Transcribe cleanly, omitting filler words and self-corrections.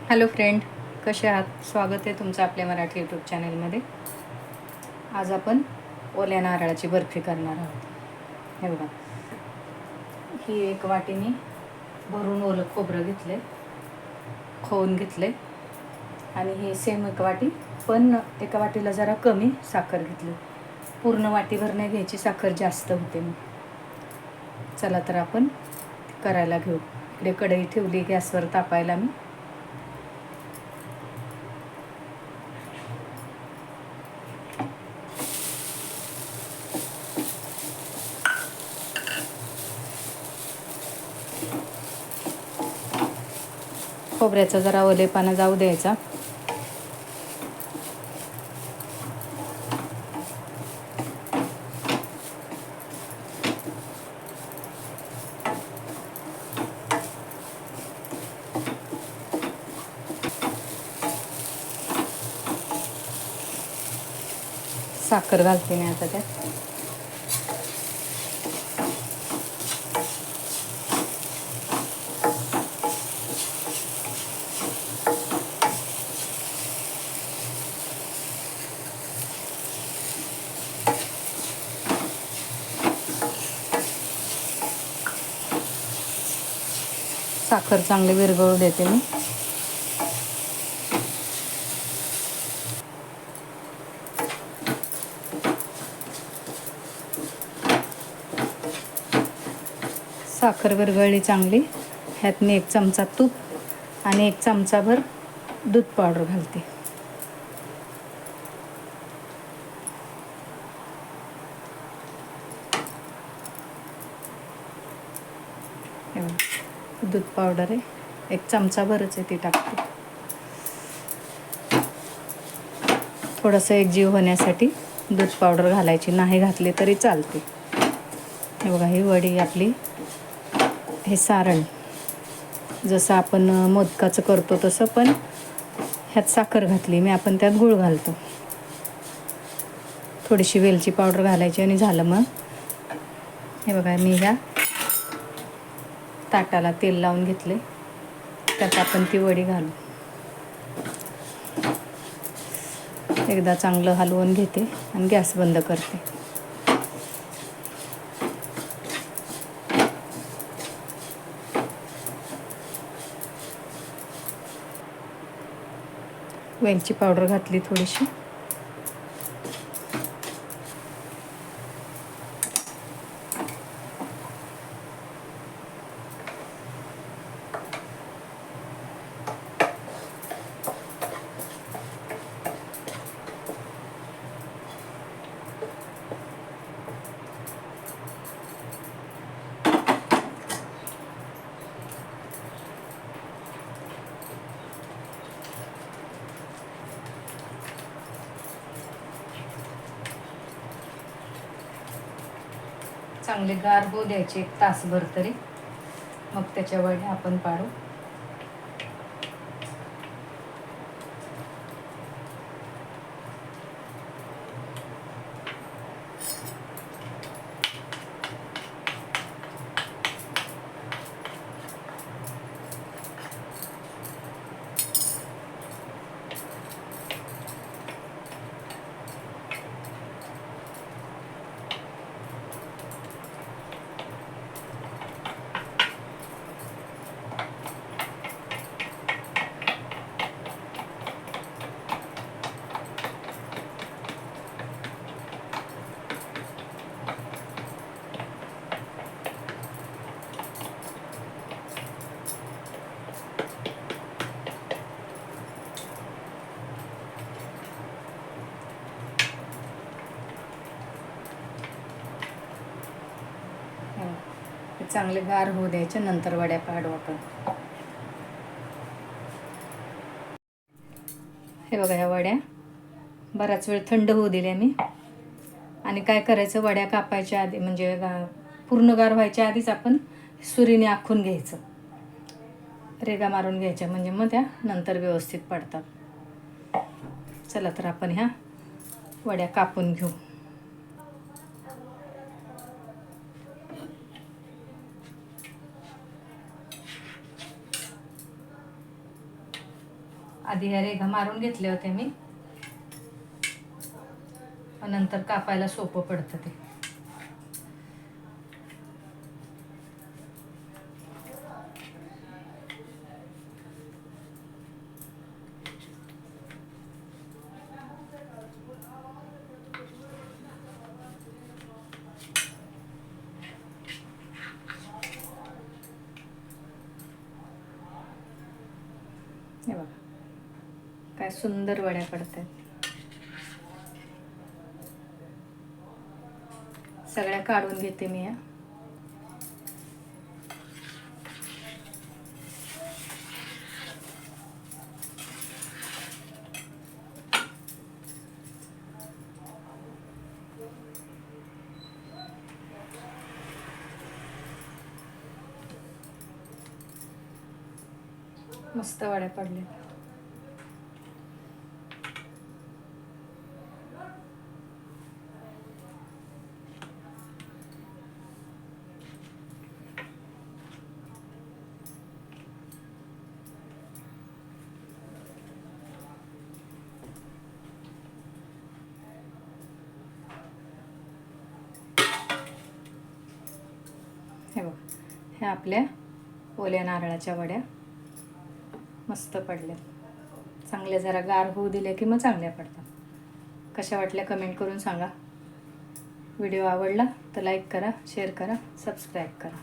Hello friend, कसे आहात? स्वागत आहे तुमचं आपल्या मराठी यूट्यूब चॅनलमध्ये. आज आपण ओल्या नारळाची बर्फी करणार आहोत. हे बघा, ही एक वाटीने भरून ओलं खोबरं घेतले, खोवून घेतले आणि हे सेम एक वाटी, पण एका वाटीला जरा कमी साखर घेतली. पूर्ण वाटीभर नाही घ्यायची, साखर जास्त होते मग. चला तर आपण करायला घेऊ. इकडे कढई ठेवली गॅसवर तापायला मी. खोबऱ्याचा जरा ओलेपणा जाऊ द्यायचा. साखर घालते मी आता त्यात. साखर चांगली विरघळू देते मी. साखर विरघळली चांगली. ह्यात मी 1 चमचा तूप आणि 1 चमचाभर दूध पावडर घालते. दूध पावडर आहे, 1 चमचाभरच आहे ती टाकते. थोडंसं एकजीव होण्यासाठी दूध पावडर घालायची, नाही घातली तरी चालते. हे बघा, ही वडी आपली, हे सारण जसं आपण मोदकाचं करतो तसं, पण ह्यात साखर घातली मी, आपण त्यात गूळ घालतो. थोडीशी वेलची पावडर घालायची आणि झालं मग. हे बघा, मी ह्या ताटाला तेल लावून घेतले, त्यात आपण ती वडी घालू. एकदा चांगलं हलवून घेते आणि गॅस बंद करते. वेलची पावडर घातली थोडीशी. चांगले गार होऊ द्यायचे 1 तासभर तरी, मग त्याच्या वड्या आपण पाडू. चांगले गार होऊ द्यायचे, नंतर वड्या पाडू आपण. हे बघा, ह्या वड्या बराच वेळ थंड होऊ दिल्या मी. आणि काय करायचं, वड्या कापायच्या आधी, म्हणजे पूर्ण गार व्हायच्या आधीच आपण सुरीने आखून घ्यायचं, रेगा मारून घ्यायच्या, म्हणजे मग त्या नंतर व्यवस्थित पडतात. चला तर आपण ह्या वड्या कापून घेऊ. आधी ह्या रेघा मारून घेतले होते मी, नंतर कापायला सोपं पडतं ते. हे बघा काय सुंदर वड्या पडतात. सगळ्या काढून घेते मी या. मस्त वड्या पडल्या. हे बघ, ह्या आपल्या ओल्या नारळाच्या वड्या मस्त पडल्या. चांगल्या जरा गार होऊ दिल्या की मग चांगल्या पडतात. कशा वाटल्या कमेंट करून सांगा. व्हिडिओ आवडला तर लाईक करा, शेअर करा, सबस्क्राईब करा.